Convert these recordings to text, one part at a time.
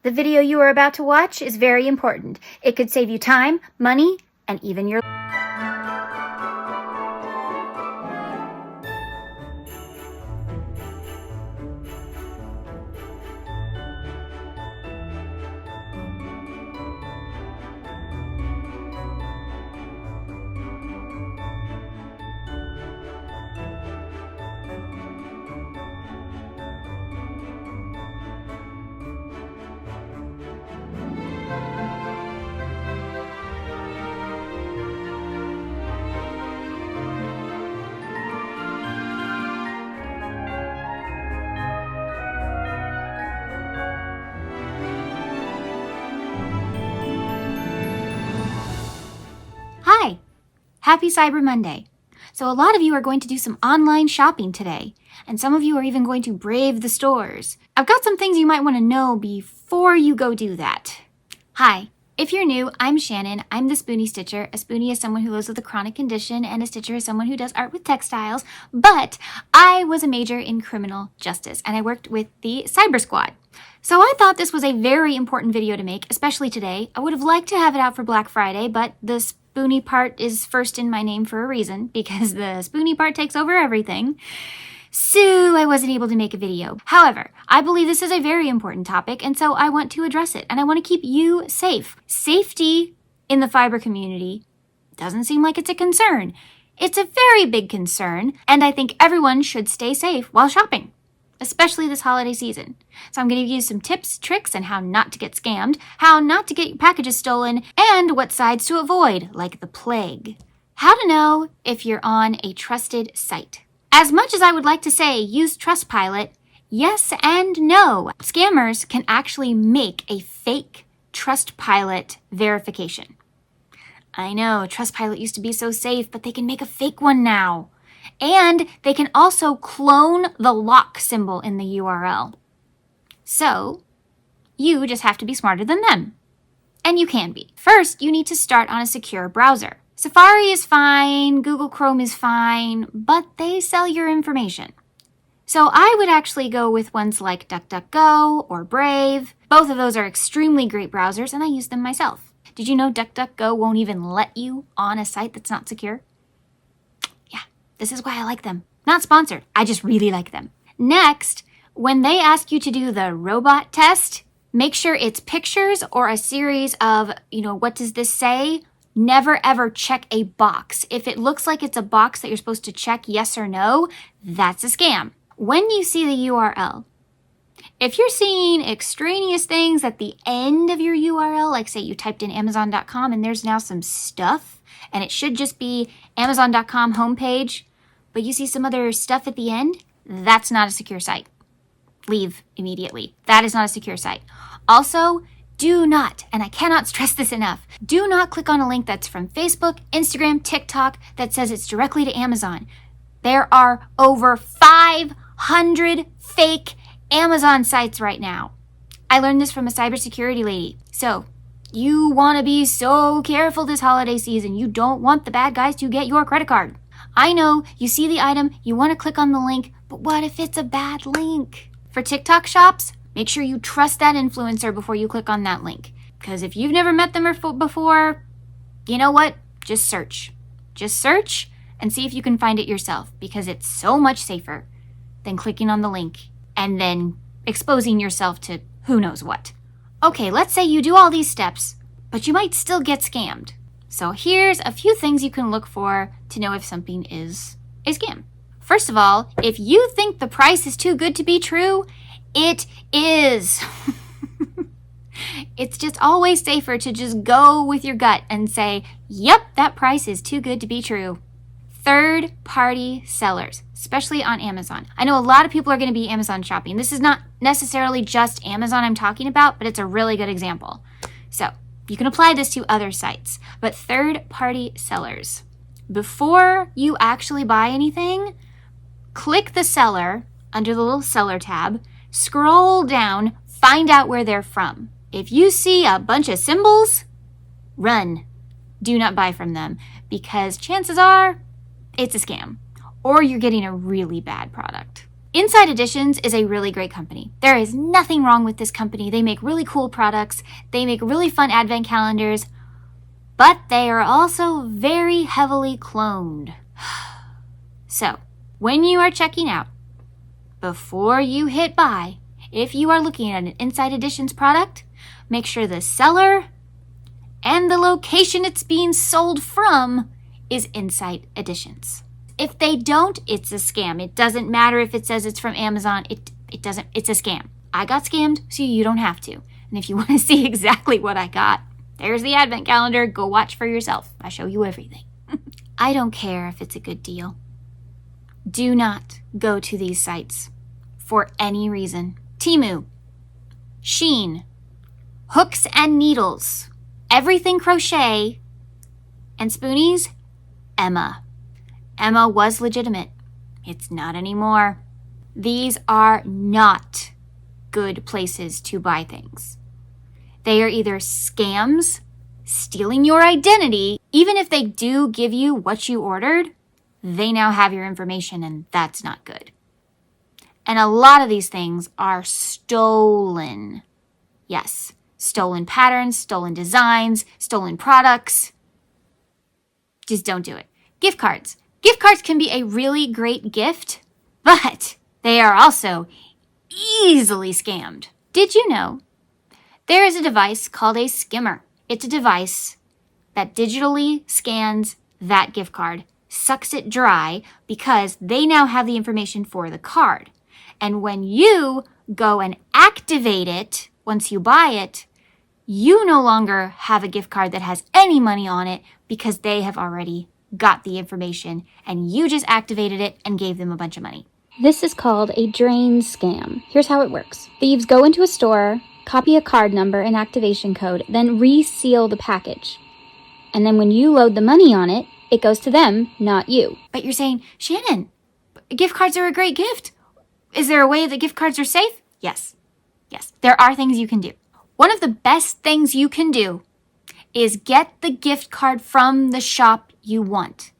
The video you are about to watch is very important. It could save you time, money, and even your Hi! Happy Cyber Monday. So a lot of you are going to do some online shopping today, and some of you are even going to brave the stores. I've got some things you might want to know before you go do that. Hi, if you're new, I'm Shannon. I'm the Spoonie Stitcher. A Spoonie is someone who lives with a chronic condition, and a Stitcher is someone who does art with textiles. But I was a major in criminal justice, and I worked with the Cyber Squad. So I thought this was a very important video to make, especially today. I would have liked to have it out for Black Friday, but the Spoonie part is first in my name for a reason, because the Spoonie part takes over everything. So I wasn't able to make a video. However, I believe this is a very important topic, and so I want to address it, and I want to keep you safe. Safety in the fiber community doesn't seem like it's a concern. It's a very big concern, and I think everyone should stay safe while shopping, especially this holiday season. So I'm going to give you some tips, tricks, on how not to get scammed, how not to get your packages stolen, and what sides to avoid, like the plague. How to know if you're on a trusted site. As much as I would like to say use Trustpilot, yes and no. Scammers can actually make a fake Trustpilot verification. I know, Trustpilot used to be so safe, but they can make a fake one now. And they can also clone the lock symbol in the URL. So, you just have to be smarter than them. And you can be. First, you need to start on a secure browser. Safari is fine, Google Chrome is fine, but they sell your information. So I would actually go with ones like DuckDuckGo or Brave. Both of those are extremely great browsers, and I use them myself. Did you know DuckDuckGo won't even let you on a site that's not secure? Yeah, this is why I like them. Not sponsored, I just really like them. Next, when they ask you to do the robot test, make sure it's pictures or a series of, what does this say? Never ever check a box. If it looks like it's a box that you're supposed to check yes or no, that's a scam. When you see the URL, if you're seeing extraneous things at the end of your URL, like say you typed in Amazon.com and there's now some stuff, and it should just be Amazon.com homepage, but you see some other stuff at the end, that's not a secure site. Leave immediately. That is not a secure site. Also, do not, and I cannot stress this enough, do not click on a link that's from Facebook, Instagram, TikTok that says it's directly to Amazon. There are over 500 fake Amazon sites right now. I learned this from a cybersecurity lady. So, you want to be so careful this holiday season. You don't want the bad guys to get your credit card. I know, you see the item, you want to click on the link, but what if it's a bad link? For TikTok shops, make sure you trust that influencer before you click on that link. Because if you've never met them before, you know what? Just search. Just search and see if you can find it yourself, because it's so much safer than clicking on the link and then exposing yourself to who knows what. Okay, let's say you do all these steps, but you might still get scammed. So here's a few things you can look for to know if something is a scam. First of all, if you think the price is too good to be true, it is. It's just always safer to just go with your gut and say, yep, that price is too good to be true. Third-party sellers, especially on Amazon. I know a lot of people are going to be Amazon shopping. This is not necessarily just Amazon I'm talking about, but it's a really good example. So you can apply this to other sites, but third-party sellers. Before you actually buy anything, click the seller under the little seller tab, scroll down, find out where they're from. If you see a bunch of symbols, run. Do not buy from them, because chances are it's a scam, or you're getting a really bad product. Inside Editions is a really great company. There is nothing wrong with this company. They make really cool products. They make really fun advent calendars. But they are also very heavily cloned. So, when you are checking out, before you hit buy, if you are looking at an Inside Editions product, make sure the seller and the location it's being sold from is Inside Editions. If they don't, it's a scam. It doesn't matter if it says it's from Amazon. It doesn't. It's a scam. I got scammed, so you don't have to. And if you want to see exactly what I got, there's the advent calendar. Go watch for yourself. I show you everything. I don't care if it's a good deal. Do not go to these sites for any reason. Temu, Shein, Hooks and Needles, Everything Crochet, and Spoonies, Emma. Emma was legitimate. It's not anymore. These are not good places to buy things. They are either scams, stealing your identity. Even if they do give you what you ordered, they now have your information, and that's not good. And a lot of these things are stolen. Yes, stolen patterns, stolen designs, stolen products. Just don't do it. Gift cards. Gift cards can be a really great gift, but they are also easily scammed. Did you know there is a device called a skimmer? It's a device that digitally scans that gift card, sucks it dry, because they now have the information for the card. And when you go and activate it, once you buy it, you no longer have a gift card that has any money on it because they have already got the information and you just activated it and gave them a bunch of money. This is called a drain scam. Here's how it works. Thieves go into a store, copy a card number and activation code, then reseal the package. And then when you load the money on it, it goes to them, not you. But you're saying, Shannon, gift cards are a great gift. Is there a way that gift cards are safe? Yes. Yes, there are things you can do. One of the best things you can do is get the gift card from the shop you want.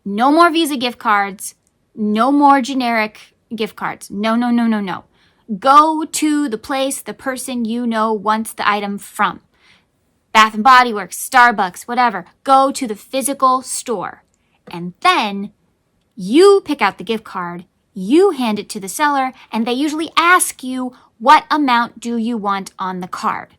No more Visa gift cards. No more generic gift cards. No, no, no, no, no. Go to the place the person you know wants the item from. Bath & Body Works, Starbucks, whatever. Go to the physical store. And then you pick out the gift card, you hand it to the seller, and they usually ask you, what amount do you want on the card?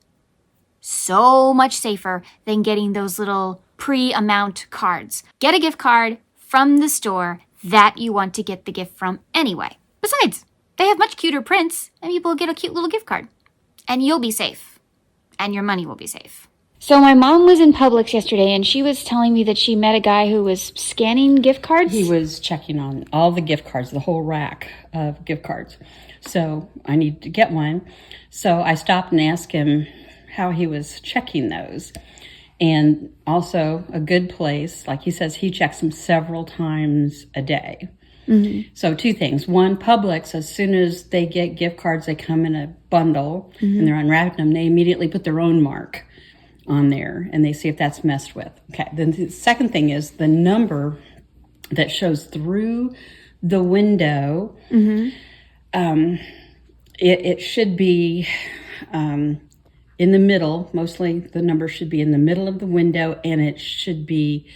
So much safer than getting those little pre-amount cards. Get a gift card from the store that you want to get the gift from anyway. Besides, they have much cuter prints, and people will get a cute little gift card. And you'll be safe. And your money will be safe. So my mom was in Publix yesterday, and she was telling me that she met a guy who was scanning gift cards. He was checking on all the gift cards, the whole rack of gift cards. So I need to get one. So I stopped and asked him how he was checking those. And also a good place, like he says, he checks them several times a day. Mm-hmm. So two things. One, Publix, as soon as they get gift cards, they come in a bundle, mm-hmm. and they're unwrapping them. They immediately put their own mark on there, and they see if that's messed with. Okay, then the second thing is the number that shows through the window. Mm-hmm. It should be in the middle. Mostly the number should be in the middle of the window, and it should be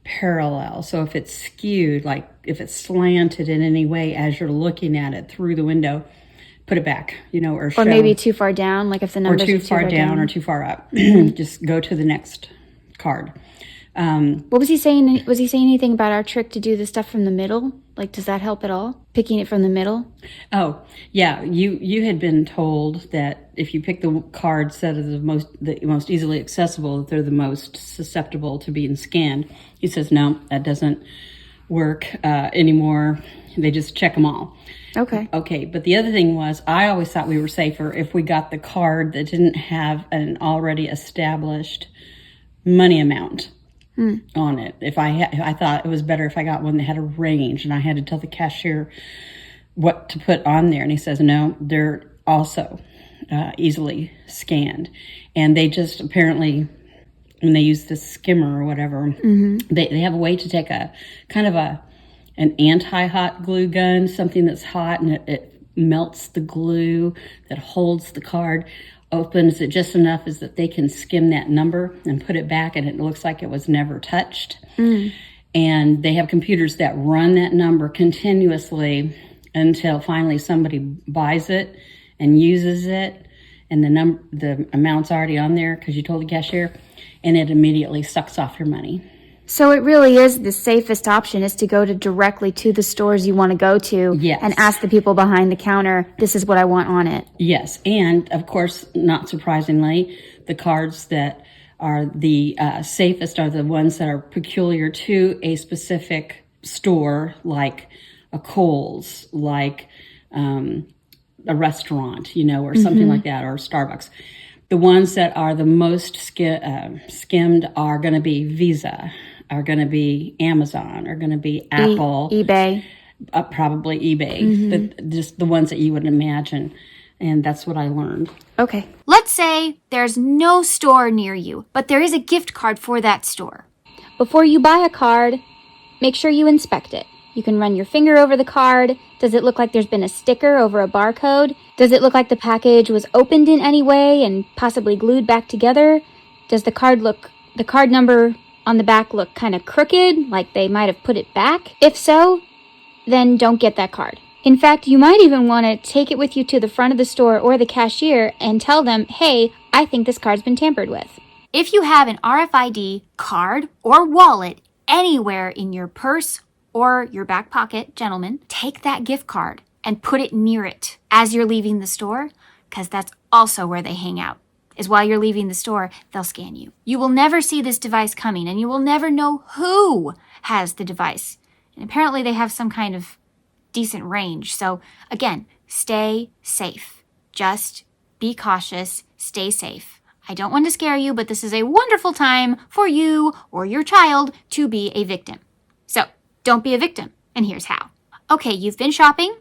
parallel. So if it's skewed, like if it's slanted in any way as you're looking at it through the window, put it back, or show. Or maybe too far down, like if the numbers are too far down or too far up. Just go to the next card. What was he saying? Was he saying anything about our trick to do the stuff from the middle? Like, does that help at all? Picking it from the middle? Oh, yeah. You had been told that if you pick the cards that are the most easily accessible, that they're the most susceptible to being scanned. He says, no, that doesn't work anymore. They just check them all. Okay. But the other thing was, I always thought we were safer if we got the card that didn't have an already established money amount on it. I thought it was better if I got one that had a range, and I had to tell the cashier what to put on there. And he says, no, they're also easily scanned. And they just apparently, when they use the skimmer or whatever, they have a way to take a kind of a an anti-hot glue gun, something that's hot and it melts the glue that holds the card, opens it just enough is that they can skim that number and put it back and it looks like it was never touched. And they have computers that run that number continuously until finally somebody buys it and uses it, and the amount's already on there because you told the cashier, and it immediately sucks off your money. So it really is the safest option is to go directly to the stores you want to go to and ask the people behind the counter, this is what I want on it. Yes, and of course, not surprisingly, the cards that are the safest are the ones that are peculiar to a specific store, like a Kohl's, like a restaurant, or something like that, or Starbucks. The ones that are the most skimmed are going to be Visa, are going to be Amazon, are going to be Apple. eBay. Probably eBay. Just the ones that you would imagine. And that's what I learned. Okay. Let's say there's no store near you, but there is a gift card for that store. Before you buy a card, make sure you inspect it. You can run your finger over the card. Does it look like there's been a sticker over a barcode? Does it look like the package was opened in any way and possibly glued back together? Does the card number on the back look kind of crooked, like they might have put it back? If so, then don't get that card. In fact, you might even want to take it with you to the front of the store or the cashier and tell them, hey, I think this card's been tampered with. If you have an RFID card or wallet anywhere in your purse or your back pocket, gentlemen, take that gift card and put it near it as you're leaving the store, because that's also where they hang out, is while you're leaving the store, they'll scan you. You will never see this device coming, and you will never know who has the device. And apparently they have some kind of decent range. So again, stay safe. Just be cautious, stay safe. I don't want to scare you, but this is a wonderful time for you or your child to be a victim. So don't be a victim, and here's how. Okay, you've been shopping,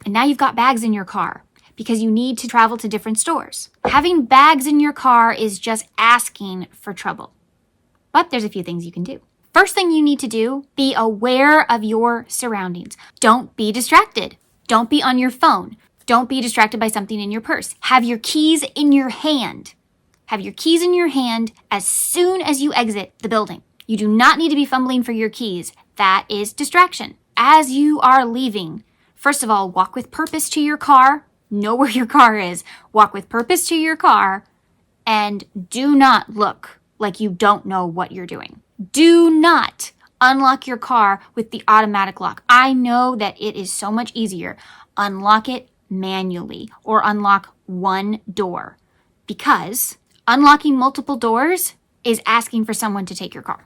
and now you've got bags in your car because you need to travel to different stores. Having bags in your car is just asking for trouble. But there's a few things you can do. First thing you need to do, be aware of your surroundings. Don't be distracted. Don't be on your phone. Don't be distracted by something in your purse. Have your keys in your hand. Have your keys in your hand as soon as you exit the building. You do not need to be fumbling for your keys. That is distraction. As you are leaving, first of all, walk with purpose to your car. Know where your car is. Walk with purpose to your car. And do not look like you don't know what you're doing. Do not unlock your car with the automatic lock. I know that it is so much easier. Unlock it manually or unlock one door, because unlocking multiple doors is asking for someone to take your car.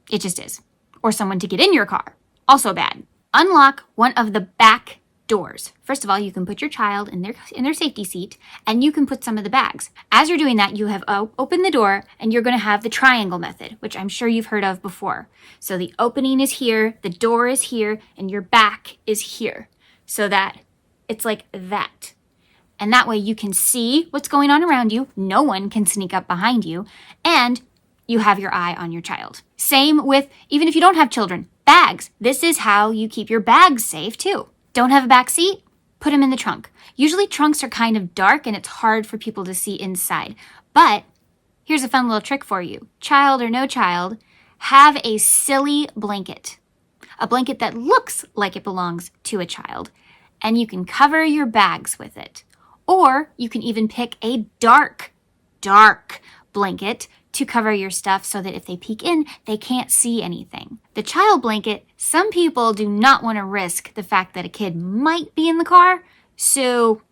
It just is. Or someone to get in your car. Also bad. Unlock one of the back doors. First of all, you can put your child in their safety seat, and you can put some of the bags. As you're doing that, you have opened the door, and you're going to have the triangle method, which I'm sure you've heard of before. So the opening is here, the door is here, and your back is here. So that it's like that. And that way you can see what's going on around you. No one can sneak up behind you. And you have your eye on your child. Same with, even if you don't have children, bags. This is how you keep your bags safe too. Don't have a back seat? Put them in the trunk. Usually trunks are kind of dark and it's hard for people to see inside. But here's a fun little trick for you. Child or no child, have a silly blanket. A blanket that looks like it belongs to a child. And you can cover your bags with it. Or you can even pick a dark blanket to cover your stuff so that if they peek in, they can't see anything. The child blanket, some people do not want to risk the fact that a kid might be in the car, so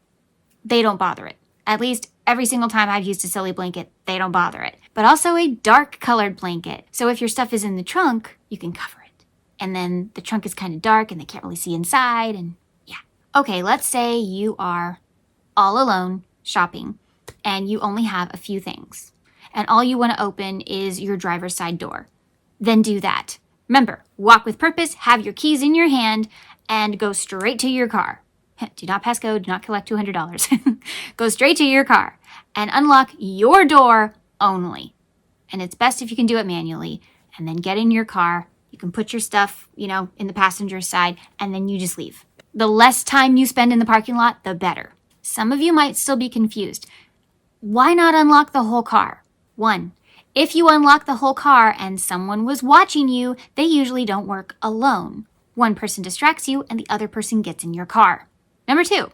they don't bother it. At least every single time I've used a silly blanket, they don't bother it. But also a dark colored blanket. So if your stuff is in the trunk, you can cover it. And then the trunk is kind of dark and they can't really see inside, and yeah. Okay, let's say you are all alone shopping and you only have a few things. And all you want to open is your driver's side door. Then do that. Remember, walk with purpose, have your keys in your hand, and go straight to your car. Do not pass go, do not collect $200. Go straight to your car and unlock your door only. And it's best if you can do it manually. And then get in your car. You You can put your stuff, in the passenger side, and then you just leave. The less time you spend in the parking lot, the better. Some of you might still be confused. Why not unlock the whole car? 1, if you unlock the whole car and someone was watching you, they usually don't work alone. One person distracts you and the other person gets in your car. Number 2,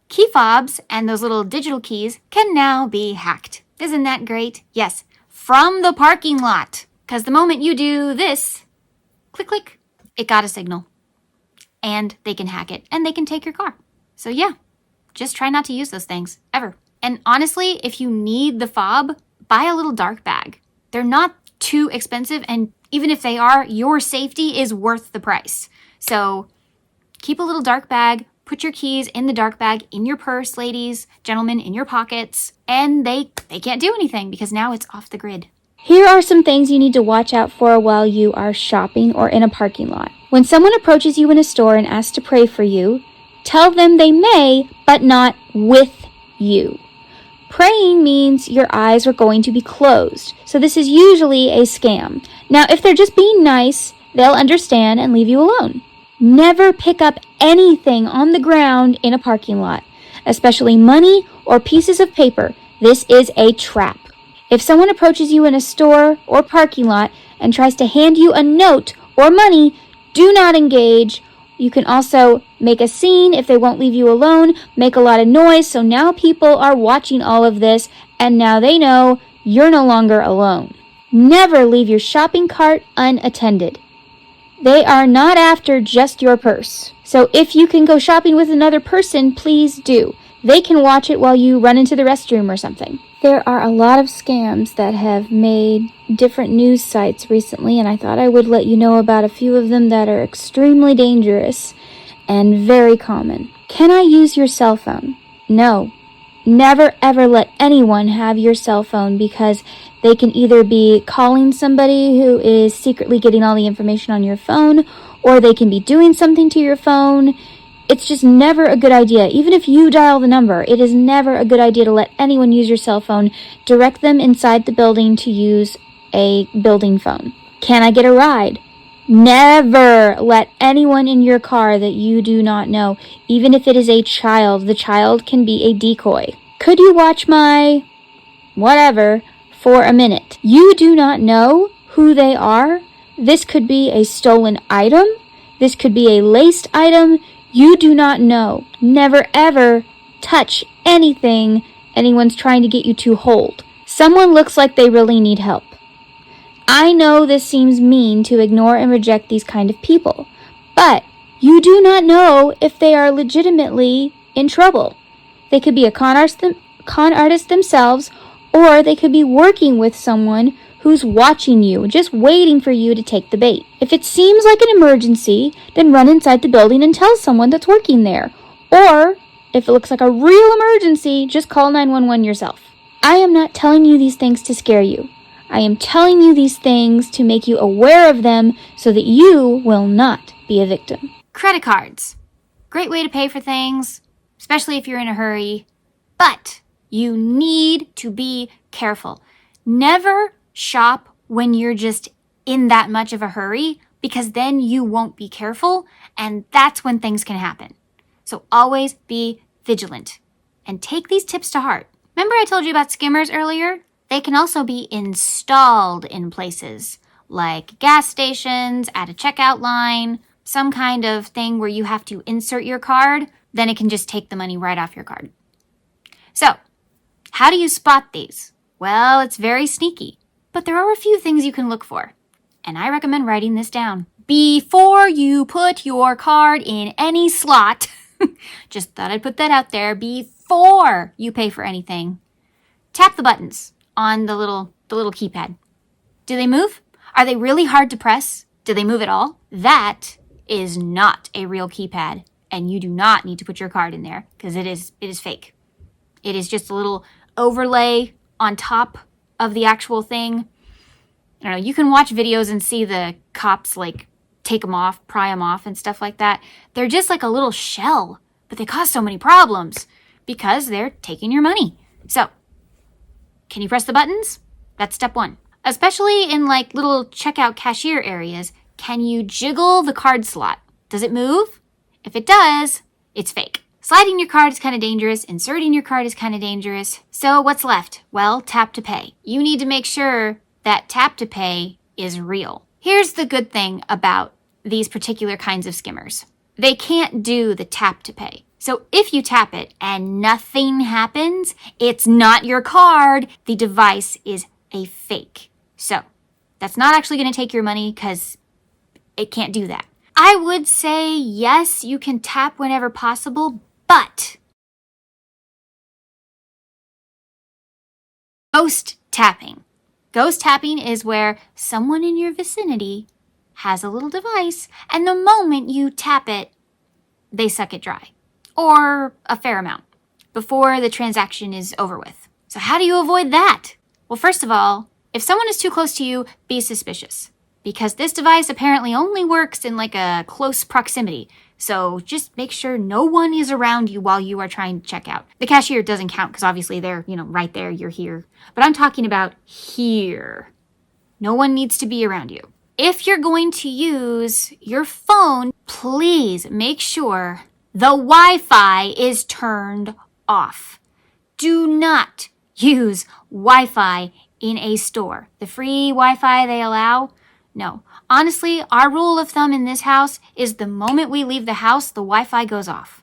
key fobs and those little digital keys can now be hacked. Isn't that great? Yes, from the parking lot. Because the moment you do this, click, click, it got a signal. And they can hack it and they can take your car. So yeah, just try not to use those things, ever. And honestly, if you need the fob, buy a little dark bag. They're not too expensive, and even if they are, your safety is worth the price. So keep a little dark bag, put your keys in the dark bag, in your purse, ladies, gentlemen, in your pockets, and they can't do anything because now it's off the grid. Here are some things you need to watch out for while you are shopping or in a parking lot. When someone approaches you in a store and asks to pray for you, tell them they may, but not with you. Praying means your eyes are going to be closed, so this is usually a scam. Now, if they're just being nice, they'll understand and leave you alone. Never pick up anything on the ground in a parking lot, especially money or pieces of paper. This is a trap. If someone approaches you in a store or parking lot and tries to hand you a note or money, do not engage. You can also make a scene if they won't leave you alone, make a lot of noise, so now people are watching all of this, and now they know you're no longer alone. Never leave your shopping cart unattended. They are not after just your purse. So if you can go shopping with another person, please do. They can watch it while you run into the restroom or something. There are a lot of scams that have made different news sites recently, and I thought I would let you know about a few of them that are extremely dangerous and very common. Can I use your cell phone? No. Never ever let anyone have your cell phone, because they can either be calling somebody who is secretly getting all the information on your phone, or they can be doing something to your phone. It's just never a good idea. Even if you dial the number, it is never a good idea to let anyone use your cell phone. Direct them inside the building to use a building phone. Can I get a ride? Never let anyone in your car that you do not know, even if it is a child. The child can be a decoy. Could you watch my whatever for a minute? You do not know who they are. This could be a stolen item. This could be a laced item. You do not know. Never ever touch anything anyone's trying to get you to hold. Someone looks like they really need help. I know this seems mean to ignore and reject these kind of people, but you do not know if they are legitimately in trouble. They could be a con artist themselves, or they could be working with someone who's watching you, just waiting for you to take the bait. If it seems like an emergency, then run inside the building and tell someone that's working there. Or, if it looks like a real emergency, just call 911 yourself. I am not telling you these things to scare you. I am telling you these things to make you aware of them so that you will not be a victim. Credit cards. Great way to pay for things, especially if you're in a hurry. But you need to be careful. Never shop when you're just in that much of a hurry, because then you won't be careful, and that's when things can happen. So always be vigilant and take these tips to heart. Remember I told you about skimmers earlier? They can also be installed in places like gas stations, at a checkout line, some kind of thing where you have to insert your card, then it can just take the money right off your card. So, how do you spot these? Well, it's very sneaky. But there are a few things you can look for, and I recommend writing this down. Before you put your card in any slot, just thought I'd put that out there, before you pay for anything, tap the buttons on the little keypad. Do they move? Are they really hard to press? Do they move at all? That is not a real keypad, and you do not need to put your card in there, because it is fake. It is just a little overlay on top of the actual thing. I don't know, you can watch videos and see the cops take them off, pry them off and stuff like that. They're just like a little shell, but they cause so many problems because they're taking your money. So, can you press the buttons? That's step 1. Especially in little checkout cashier areas, Can you jiggle the card slot? Does it move? If it does, it's fake. Sliding your card is kind of dangerous. Inserting your card is kind of dangerous. So what's left? Well, tap to pay. You need to make sure that tap to pay is real. Here's the good thing about these particular kinds of skimmers. They can't do the tap to pay. So if you tap it and nothing happens, it's not your card. The device is a fake. So that's not actually going to take your money because it can't do that. I would say yes, you can tap whenever possible, but ghost tapping. Ghost tapping is where someone in your vicinity has a little device, and the moment you tap it, they suck it dry, or a fair amount, before the transaction is over with. So how do you avoid that? Well, first of all, if someone is too close to you, be suspicious, because this device apparently only works in like a close proximity. So just make sure no one is around you while you are trying to check out. The cashier doesn't count because obviously they're, right there, you're here. But I'm talking about here. No one needs to be around you. If you're going to use your phone, please make sure the Wi-Fi is turned off. Do not use Wi-Fi in a store. The free Wi-Fi they allow, no. Honestly, our rule of thumb in this house is the moment we leave the house, the Wi-Fi goes off.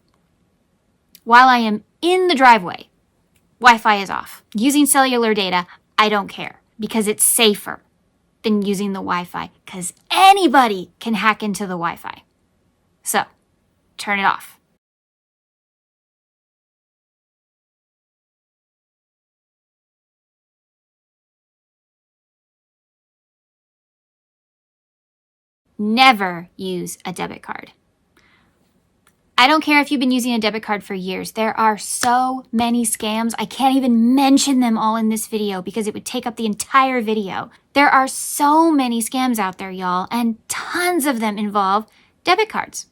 While I am in the driveway, Wi-Fi is off. Using cellular data, I don't care because it's safer than using the Wi-Fi because anybody can hack into the Wi-Fi. So, turn it off. Never use a debit card. I don't care if you've been using a debit card for years. There are so many scams. I can't even mention them all in this video because it would take up the entire video. There are so many scams out there, y'all, and tons of them involve debit cards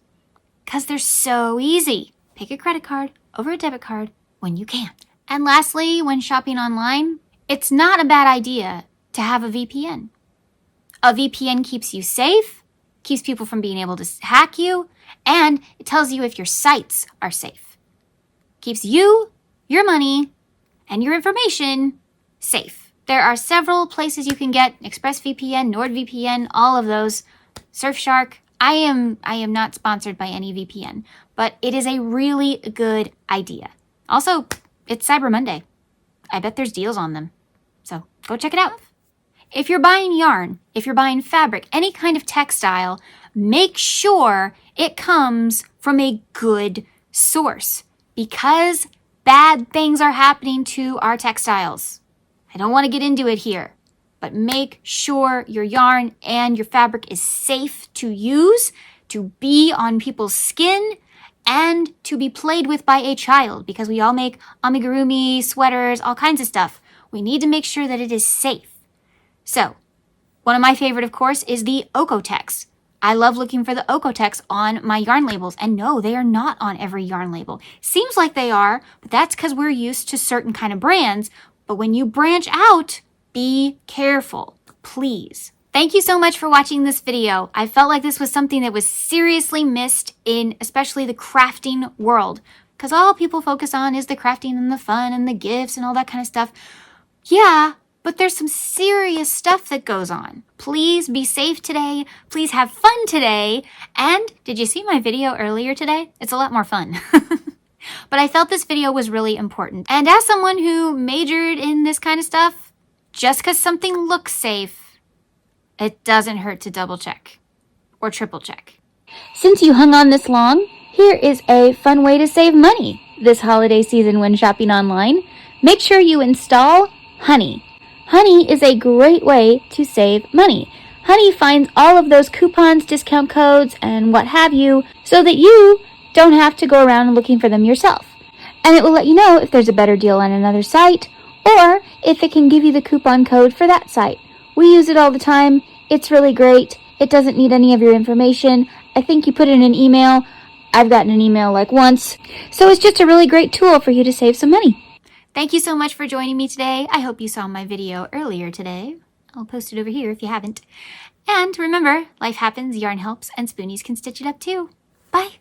because they're so easy. Pick a credit card over a debit card when you can. And lastly, when shopping online, it's not a bad idea to have a VPN. A VPN keeps you safe, keeps people from being able to hack you, and it tells you if your sites are safe. Keeps you, your money, and your information safe. There are several places you can get ExpressVPN, NordVPN, all of those. Surfshark. I am not sponsored by any VPN, but it is a really good idea. Also, it's Cyber Monday. I bet there's deals on them. So go check it out. If you're buying yarn, if you're buying fabric, any kind of textile, make sure it comes from a good source because bad things are happening to our textiles. I don't want to get into it here, but make sure your yarn and your fabric is safe to use, to be on people's skin, and to be played with by a child because we all make amigurumi, sweaters, all kinds of stuff. We need to make sure that it is safe. So, one of my favorite, of course, is the Okotex. I love looking for the Okotex on my yarn labels. And no, they are not on every yarn label. Seems like they are, but that's because we're used to certain kind of brands. But when you branch out, be careful, please. Thank you so much for watching this video. I felt like this was something that was seriously missed in especially the crafting world. Because all people focus on is the crafting and the fun and the gifts and all that kind of stuff. Yeah. But there's some serious stuff that goes on. Please be safe today. Please have fun today. And did you see my video earlier today? It's a lot more fun. But I felt this video was really important. And as someone who majored in this kind of stuff, just because something looks safe, it doesn't hurt to double check or triple check. Since you hung on this long, here is a fun way to save money this holiday season when shopping online. Make sure you install Honey. Honey is a great way to save money. Honey finds all of those coupons, discount codes, and what have you, so that you don't have to go around looking for them yourself. And it will let you know if there's a better deal on another site, or if it can give you the coupon code for that site. We use it all the time. It's really great. It doesn't need any of your information. I think you put in an email. I've gotten an email like once. So it's just a really great tool for you to save some money. Thank you so much for joining me today. I hope you saw my video earlier today. I'll post it over here if you haven't. And remember, life happens, yarn helps, and spoonies can stitch it up too. Bye!